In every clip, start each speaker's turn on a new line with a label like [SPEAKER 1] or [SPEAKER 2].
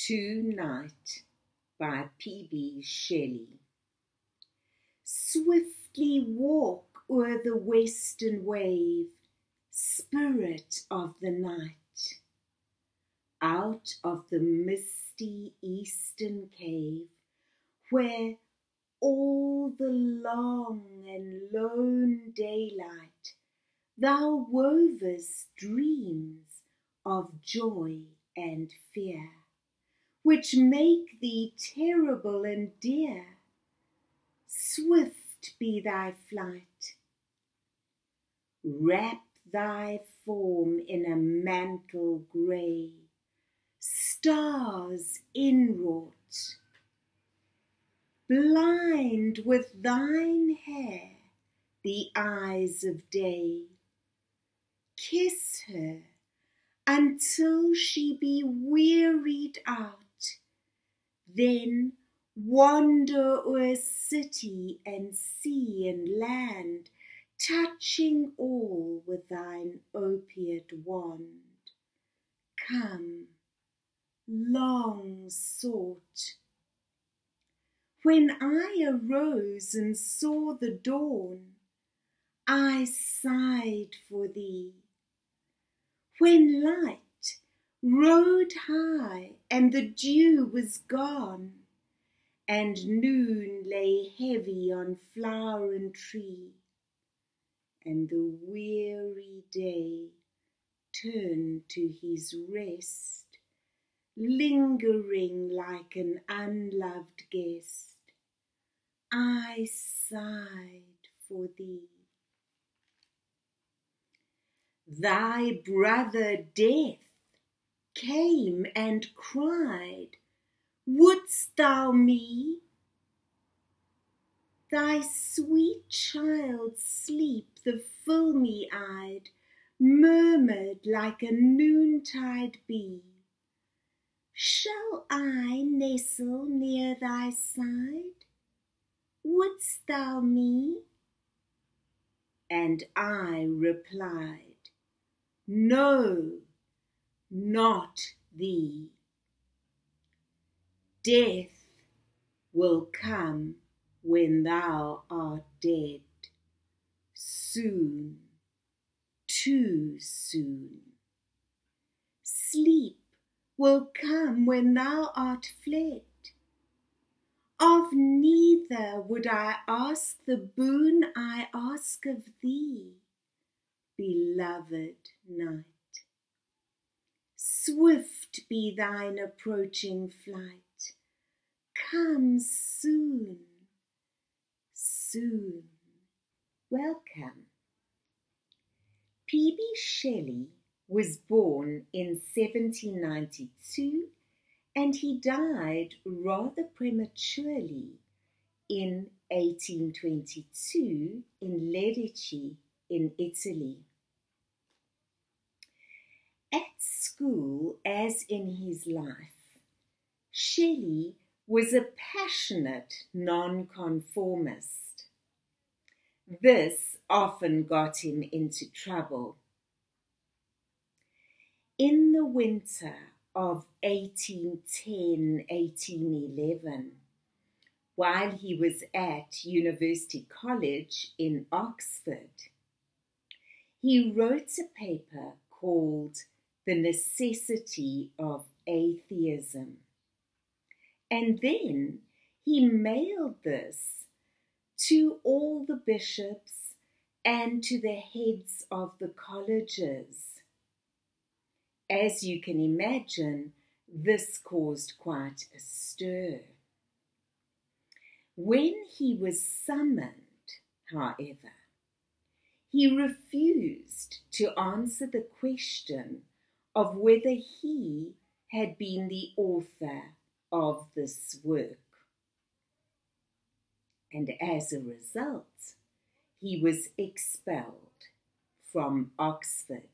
[SPEAKER 1] Tonight by P B Shelley. Swiftly walk o'er the western wave, spirit of the night. Out of the misty eastern cave, where all the long and lone daylight thou wovest dreams of joy and fear, which make thee terrible and dear. Swift be thy flight. Wrap thy form in a mantle grey, stars inwrought. Blind with thine hair the eyes of day. Kiss her until she be wearied out. Then wander o'er city and sea and land, touching all with thine opiate wand. Come, long sought. When I arose and saw the dawn, I sighed for thee. When light rode high and the dew was gone, and noon lay heavy on flower and tree, and the weary day turned to his rest, lingering like an unloved guest, I sighed for thee. Thy brother Death came and cried, wouldst thou me? Thy sweet child Sleep, the filmy-eyed, murmured like a noontide bee, shall I nestle near thy side? Wouldst thou me? And I replied, no, not thee. Death will come when thou art dead, soon, too soon. Sleep will come when thou art fled. Of neither would I ask the boon I ask of thee, beloved night. Swift be thine approaching flight. Come soon, soon. Welcome. P B Shelley was born in 1792 and he died rather prematurely in 1822 in Lerici in Italy. At school, as in his life, Shelley was a passionate nonconformist. This often got him into trouble. In the winter of 1810-1811, while he was at University College in Oxford, he wrote a paper called The Necessity of Atheism. And then he mailed this to all the bishops and to the heads of the colleges. As you can imagine, this caused quite a stir. When he was summoned, however, he refused to answer the question of whether he had been the author of this work. And as a result, he was expelled from Oxford.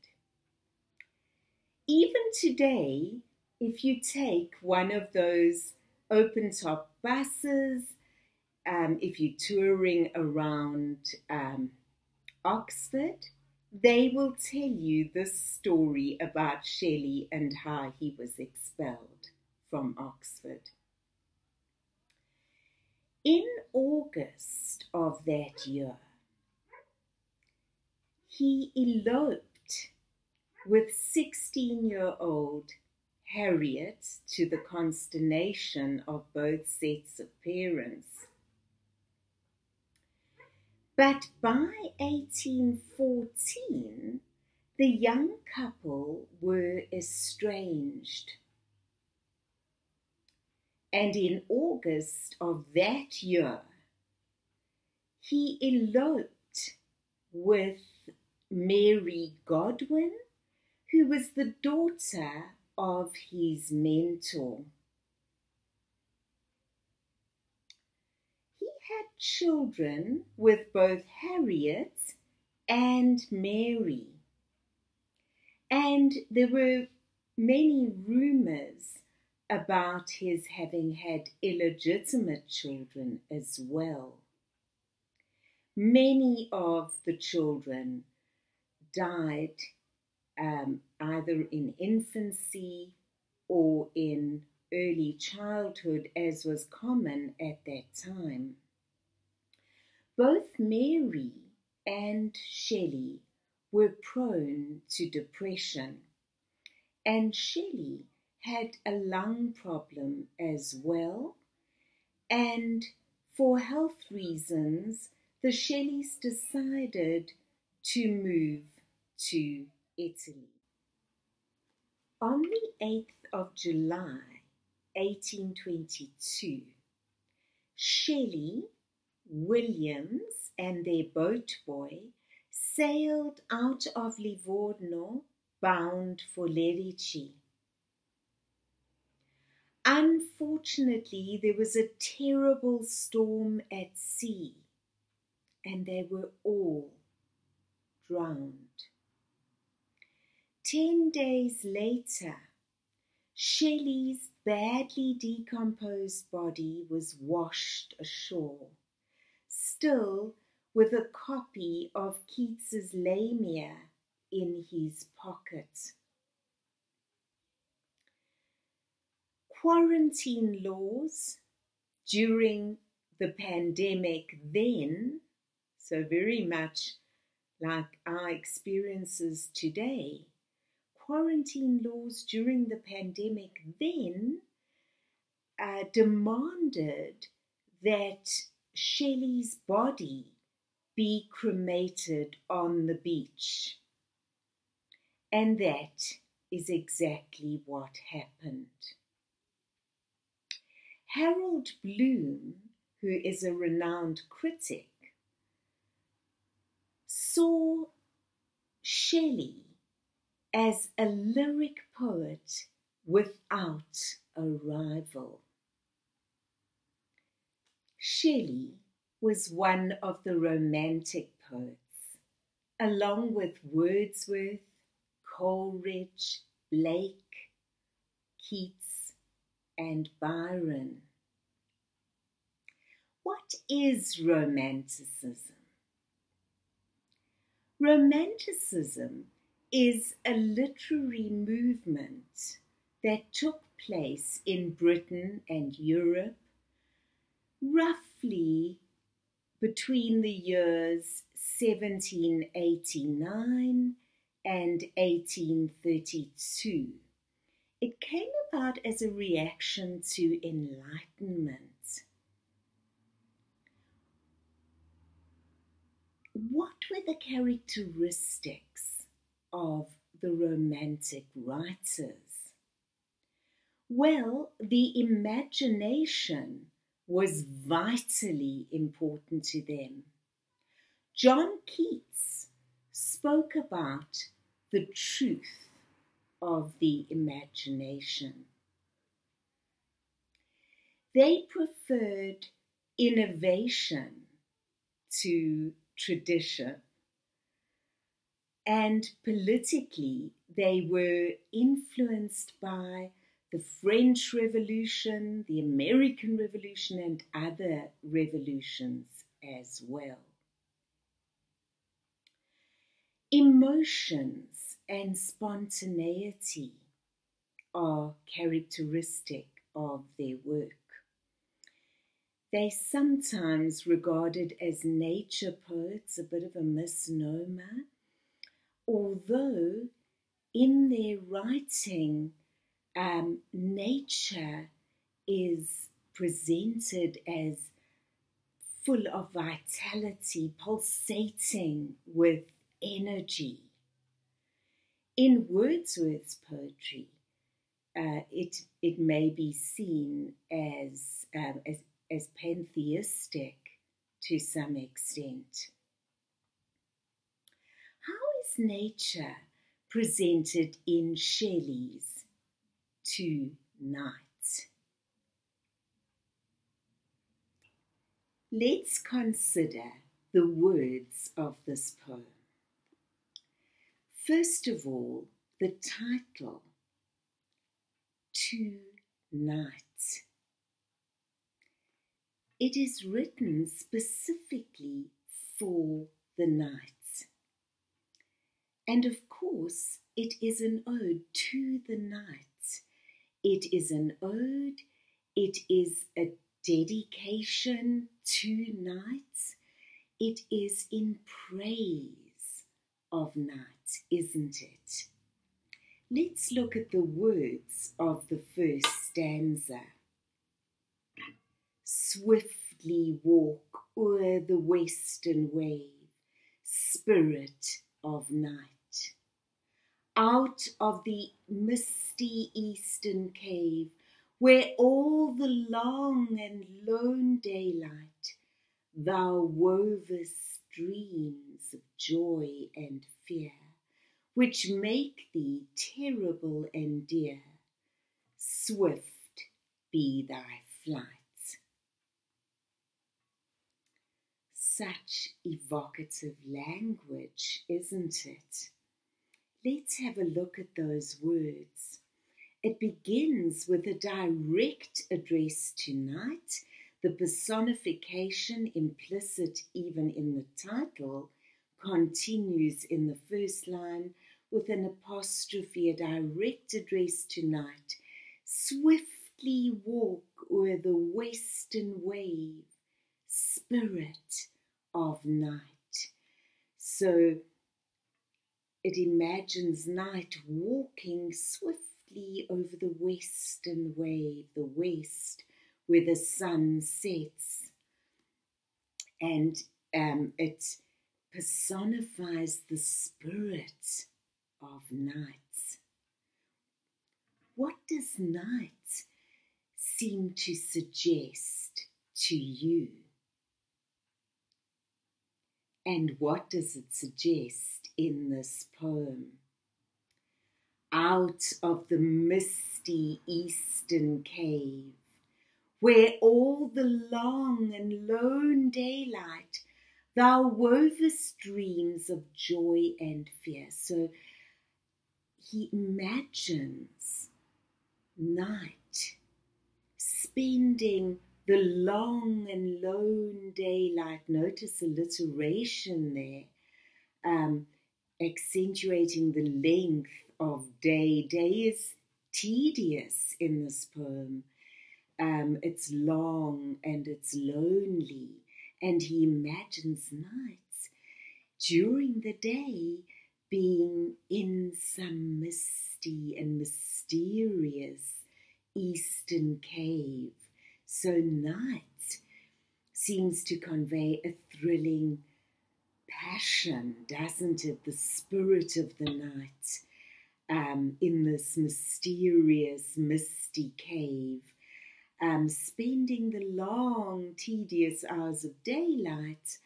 [SPEAKER 1] Even today, if you take one of those open-top buses, if you're touring around Oxford, they will tell you this story about Shelley and how he was expelled from Oxford. In August of that year, he eloped with 16-year-old Harriet, to the consternation of both sets of parents. But by 1814, the young couple were estranged. And in August of that year, he eloped with Mary Godwin, who was the daughter of his mentor. He had children with both Harriet and Mary, and there were many rumors about his having had illegitimate children as well. Many of the children died either in infancy or in early childhood, as was common at that time. Both Mary and Shelley were prone to depression, and Shelley had a lung problem as well, and for health reasons, the Shelleys decided to move to Italy. On the 8th of July, 1822, Shelley, Williams, and their boat boy sailed out of Livorno bound for Lerici. Unfortunately, there was a terrible storm at sea, and they were all drowned. 10 days later, Shelley's badly decomposed body was washed ashore, still with a copy of Keats's Lamia in his pocket. Quarantine laws during the pandemic then, so very much like our experiences today, quarantine laws during the pandemic then demanded that Shelley's body be cremated on the beach. And that is exactly what happened. Harold Bloom, who is a renowned critic, saw Shelley as a lyric poet without a rival. Shelley was one of the Romantic poets, along with Wordsworth, Coleridge, Blanc, Keats and Byron. What is Romanticism? Romanticism is a literary movement that took place in Britain and Europe roughly between the years 1789 and 1832. It came about as a reaction to Enlightenment. What were the characteristics of the Romantic writers? Well, the imagination was vitally important to them. John Keats spoke about the truth of the imagination. They preferred innovation to tradition, and politically they were influenced by the French Revolution, the American Revolution, and other revolutions as well. Emotions and spontaneity are characteristic of their work. They're sometimes regarded as nature poets, a bit of a misnomer, although in their writing, nature is presented as full of vitality, pulsating with energy. In Wordsworth's poetry, it may be seen as pantheistic to some extent. How is nature presented in Shelley's Two Nights? Let's consider the words of this poem. First of all, the title, Two Nights. It is written specifically for the nights. And of course, it is an ode to the nights. It is an ode, it is a dedication to nights. It is in praise of nights, isn't it? Let's look at the words of the first stanza. Swiftly walk o'er the western wave, spirit of night. Out of the misty eastern cave, where all the long and lone daylight thou wovest dreams of joy and fear, which make thee terrible and dear, swift be thy flight. Such evocative language, isn't it? Let's have a look at those words. It begins with a direct address to night. The personification implicit even in the title continues in the first line with an apostrophe, a direct address to night. Swiftly walk o'er the western wave, spirit of night. So it imagines night walking swiftly over the western wave, the west, where the sun sets. And it personifies the spirit of night. What does night seem to suggest to you? And what does it suggest in this poem? Out of the misty eastern cave, where all the long and lone daylight thou wovest dreams of joy and fear. So he imagines night spending the long and lone daylight. Notice alliteration there, accentuating the length of day. Day is tedious in this poem. It's long and it's lonely, and he imagines nights during the day being in some misty and mysterious eastern cave. So night seems to convey a thrilling passion, doesn't it? The spirit of the night in this mysterious, misty cave, spending the long, tedious hours of daylight,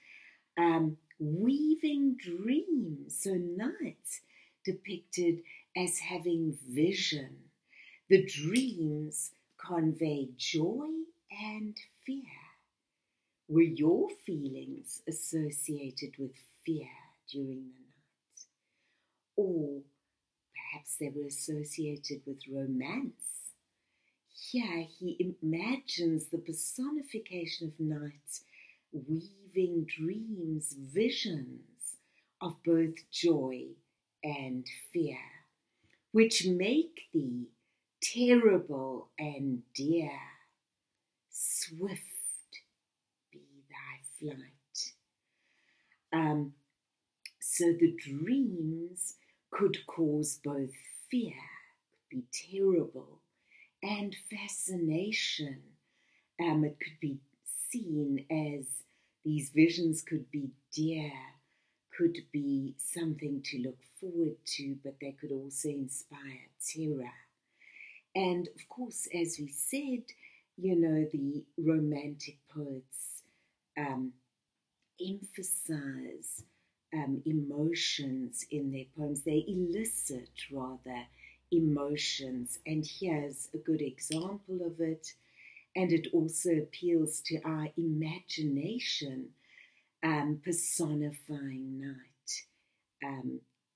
[SPEAKER 1] weaving dreams. So night depicted as having vision. The dreams convey joy and fear. Were your feelings associated with fear during the night? Or perhaps they were associated with romance. Here he imagines the personification of night, weaving dreams, visions of both joy and fear, which make thee terrible and dear, swift be thy flight. So the dreams could cause both fear, could be terrible, and fascination. It could be seen as these visions could be dear, could be something to look forward to, but they could also inspire terror. And of course, as we said, the Romantic poets emphasize emotions in their poems. They elicit, rather, emotions. And here's a good example of it. And it also appeals to our imagination, personifying night,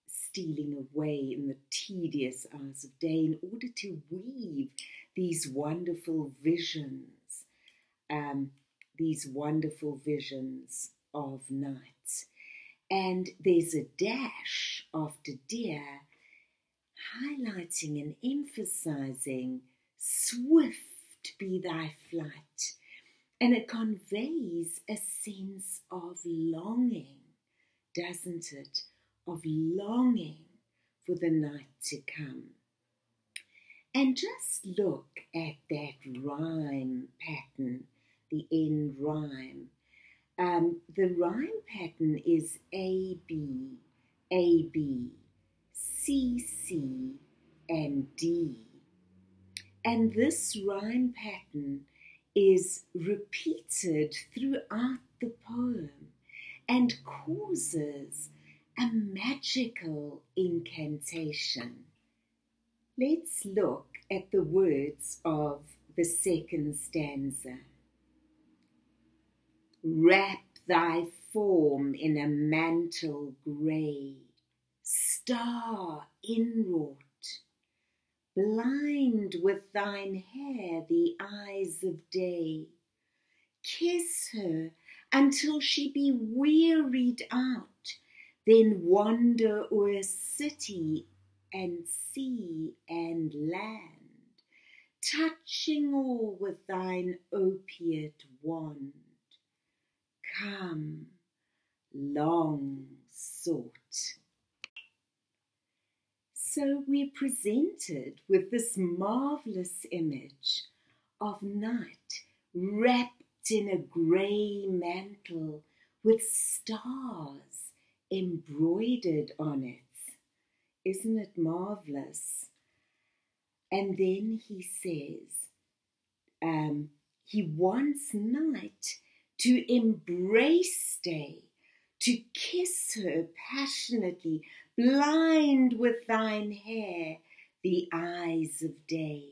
[SPEAKER 1] stealing away in the tedious hours of day in order to weave these wonderful visions of night. And there's a dash after dear, highlighting and emphasizing swift be thy flight. And it conveys a sense of longing, doesn't it? Of longing for the night to come. And just look at that rhyme pattern, the end rhyme. The rhyme pattern is A, B, A, B, C, C, and D. And this rhyme pattern is repeated throughout the poem and causes a magical incantation. Let's look at the words of the second stanza. Wrap thy form in a mantle grey, star inwrought, blind with thine hair the eyes of day. Kiss her until she be wearied out, then wander o'er city and sea and land, touching all with thine opiate wand. Come, long sought. So we're presented with this marvelous image of night wrapped in a grey mantle with stars embroidered on it. Isn't it marvelous? And then he says, he wants night to embrace day, to kiss her passionately, blind with thine hair the eyes of day.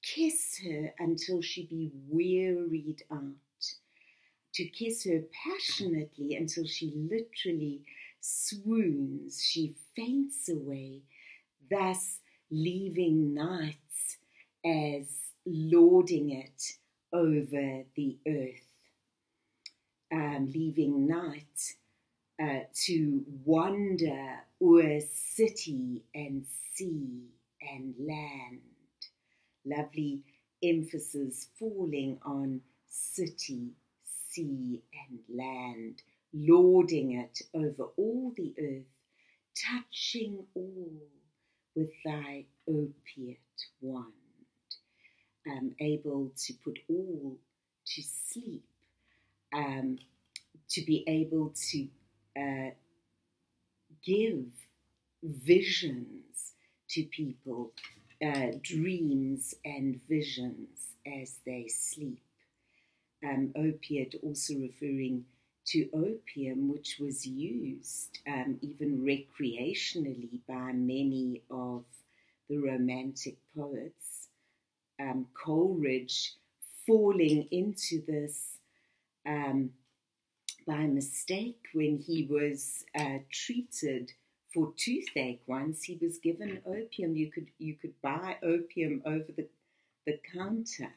[SPEAKER 1] Kiss her until she be wearied out. To kiss her passionately until she literally swoons, she faints away, thus leaving night as lording it over the earth. Leaving night to wander o'er city and sea and land. Lovely emphasis falling on city, sea and land, lording it over all the earth, touching all with thy opiate wand, able to put all to sleep, to be able to give visions to people, dreams and visions as they sleep. Opiate also referring to opium, which was used even recreationally by many of the Romantic poets. Coleridge falling into this by mistake when he was treated for toothache once. He was given opium. You could buy opium over the counter.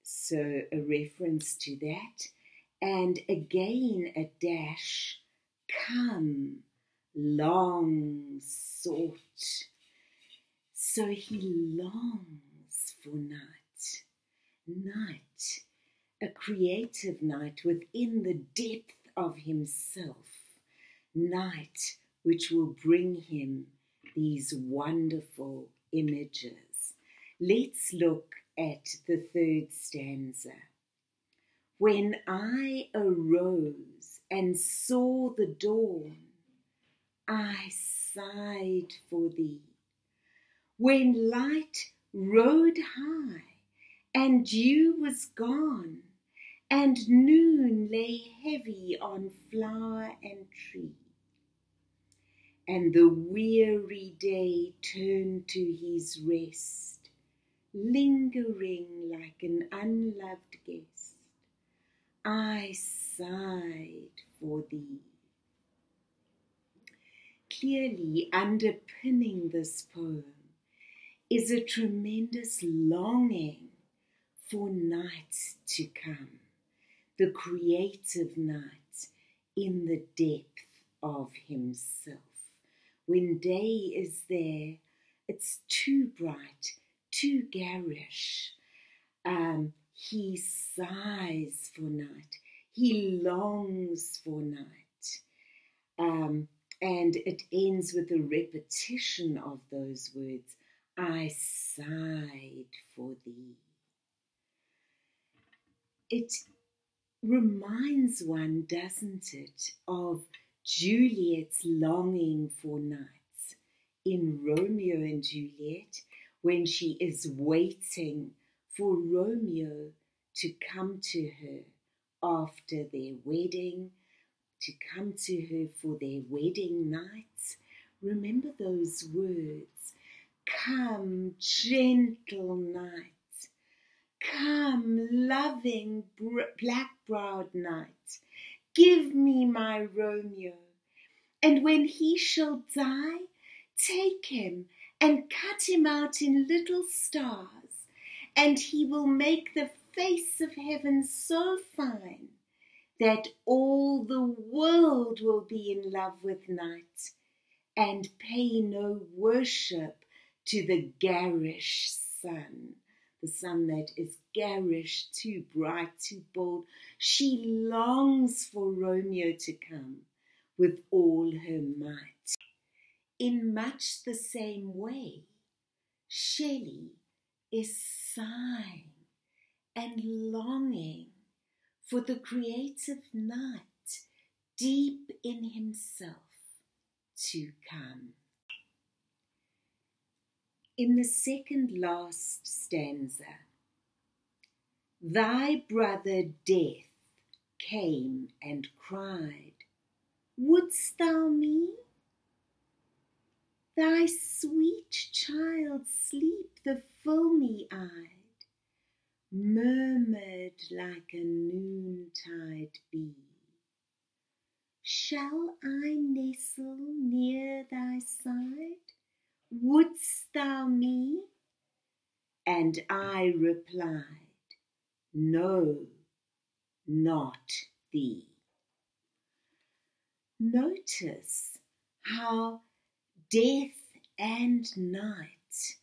[SPEAKER 1] So a reference to that. And again a dash, come, long sought. So he longs for night, night, a creative night within the depth of himself, night which will bring him these wonderful images. Let's look at the third stanza. When I arose and saw the dawn, I sighed for thee. When light rode high and dew was gone, and noon lay heavy on flower and tree, and the weary day turned to his rest, lingering like an unloved guest, I sighed for thee. Clearly underpinning this poem is a tremendous longing for night to come, the creative night in the depth of himself. When day is there, it's too bright, too garish. He sighs for night. He longs for night. And it ends with a repetition of those words. I sighed for thee. It reminds one, doesn't it, of Juliet's longing for night in Romeo and Juliet, when she is waiting for Romeo to come to her after their wedding, to come to her for their wedding night. Remember those words, come gentle night, come loving black-browed night, give me my Romeo, and when he shall die, take him and cut him out in little stars, and he will make the face of heaven so fine that all the world will be in love with night, and pay no worship to the garish sun, the sun that is garish, too bright, too bold. She longs for Romeo to come with all her might. In much the same way, Shelley is sighing and longing for the creative night deep in himself to come. In the second last stanza, thy brother Death came and cried, wouldst thou me? Thy sweet child sleep, the filmy-eyed, murmured like a noontide bee. Shall I nestle near thy side? Wouldst thou me? And I replied, no, not thee. Notice how death and night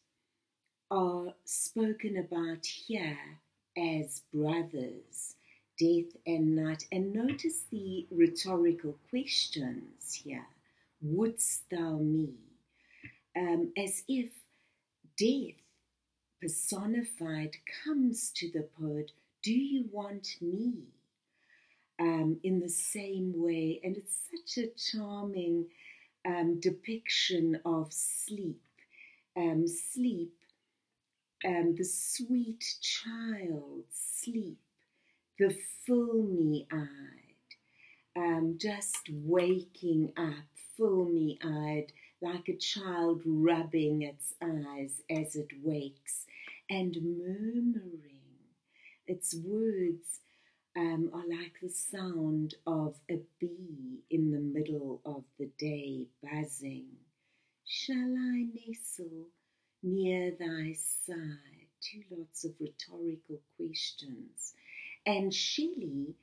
[SPEAKER 1] are spoken about here as brothers, death and night. And notice the rhetorical questions here. Wouldst thou me? As if death personified comes to the poet, do you want me? In the same way, and it's such a charming depiction of sleep. Sleep, the sweet child, sleep, the filmy-eyed, just waking up, filmy-eyed, like a child rubbing its eyes as it wakes, and murmuring. Its words are like the sound of a bee in the middle of the day buzzing. Shall I nestle near thy side? Lots of rhetorical questions. And Shelley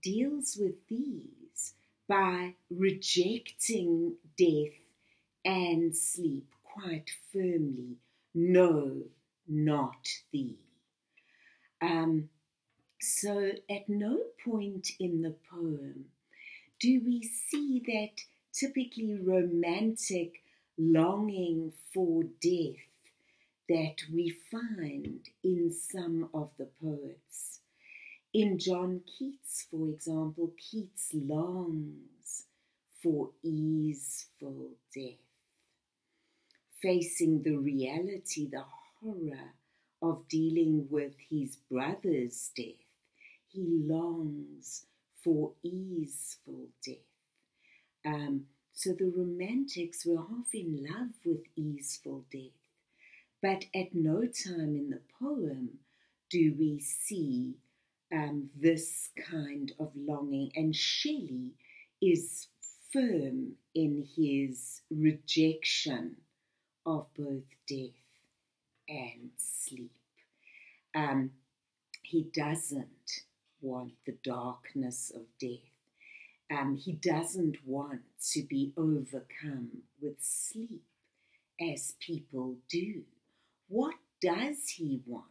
[SPEAKER 1] deals with these by rejecting death and sleep quite firmly. no, not thee. So at no point in the poem do we see that typically romantic longing for death that we find in some of the poets. In John Keats, for example, Keats longs for easeful death, facing the reality, the horror of dealing with his brother's death. He longs for easeful death. So the Romantics were half in love with easeful death, but at no time in the poem do we see this kind of longing. And Shelley is firm in his rejection of both death and sleep. He doesn't want the darkness of death. He doesn't want to be overcome with sleep as people do. What does he want?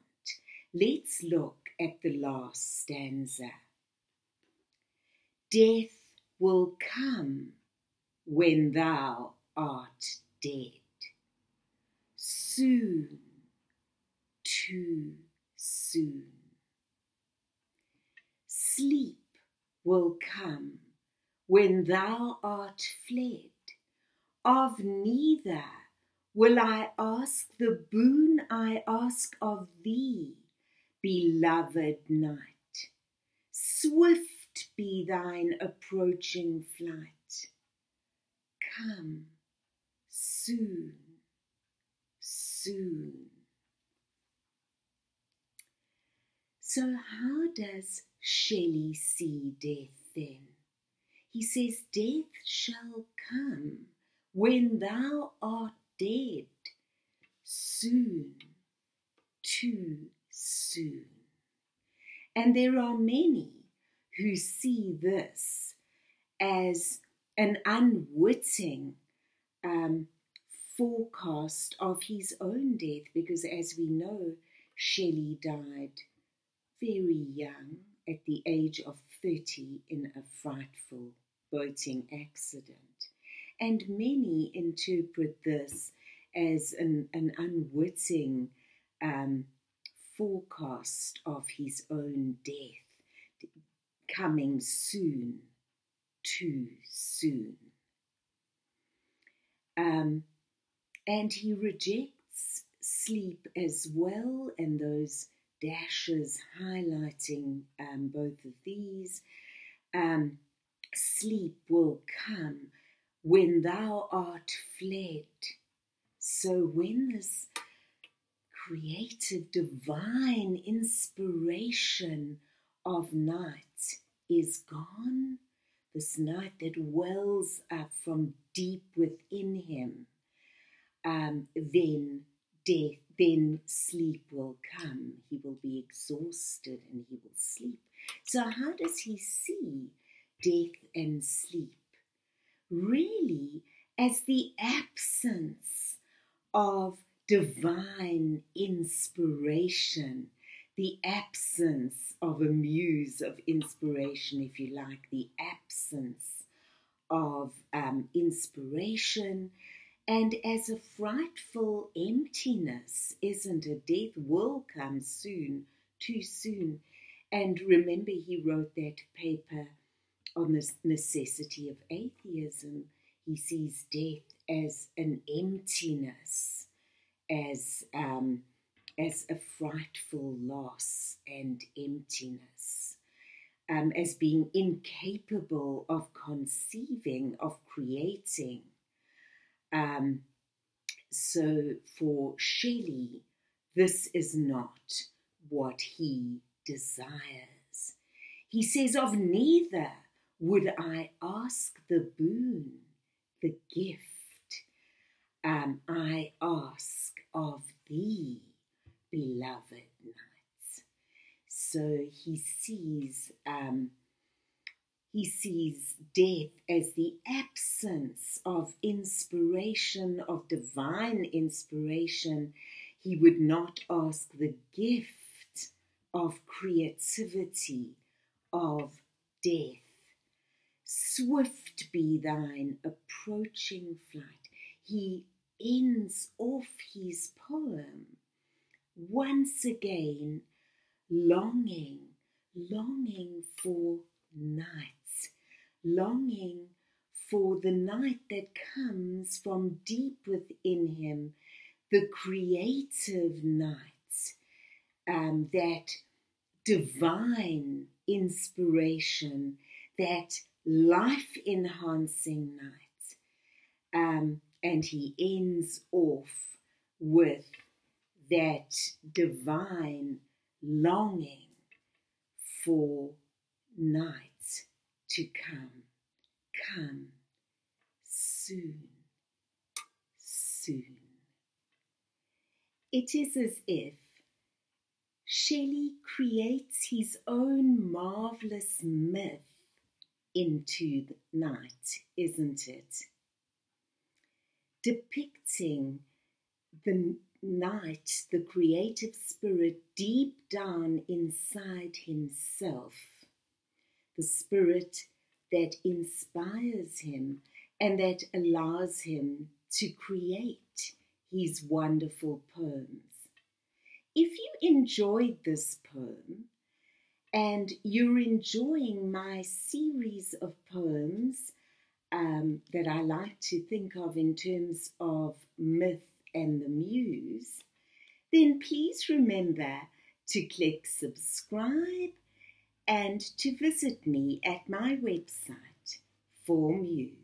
[SPEAKER 1] Let's look at the last stanza. Death will come when thou art dead. Soon, too soon. Sleep will come when thou art fled. Of neither will I ask the boon I ask of thee, beloved night. Swift be thine approaching flight. Come soon, soon. So how does Shelley see death then? He says, death shall come when thou art dead, soon, too soon. And there are many who see this as an unwitting forecast of his own death, because as we know, Shelley died very young, at the age of 30, in a frightful boating accident. And many interpret this as an unwitting forecast of his own death, coming soon, too soon. And he rejects sleep as well, and those dashes highlighting both of these. Sleep will come when thou art fled. So when this creative, divine inspiration of night is gone, this night that wells up from deep within him, then sleep will come. He will be exhausted and he will sleep. So how does he see death and sleep? Really as the absence of divine inspiration, the absence of a muse of inspiration, if you like, the absence of inspiration, and as a frightful emptiness, isn't it? Death will come soon, too soon. And remember, he wrote that paper on the necessity of atheism. He sees death as an emptiness, as a frightful loss and emptiness, as being incapable of conceiving, of creating. So for Shelley, this is not what he desires. He says, of neither would I ask the boon, the gift. I ask of thee, beloved night. So he sees death as the absence of inspiration, of divine inspiration. He would not ask the gift of creativity, of death. Swift be thine approaching flight. He ends off his poem once again, longing for night, longing for the night that comes from deep within him, the creative night, that divine inspiration, that life-enhancing night. And he ends off with that divine longing for night to come soon. It is as if Shelley creates his own marvelous myth into the night, isn't it? Depicting the night, the creative spirit deep down inside himself, the spirit that inspires him and that allows him to create his wonderful poems. If you enjoyed this poem and you're enjoying my series of poems that I like to think of in terms of myth and the muse, then please remember to click subscribe and to visit me at my website, PoemsP.B.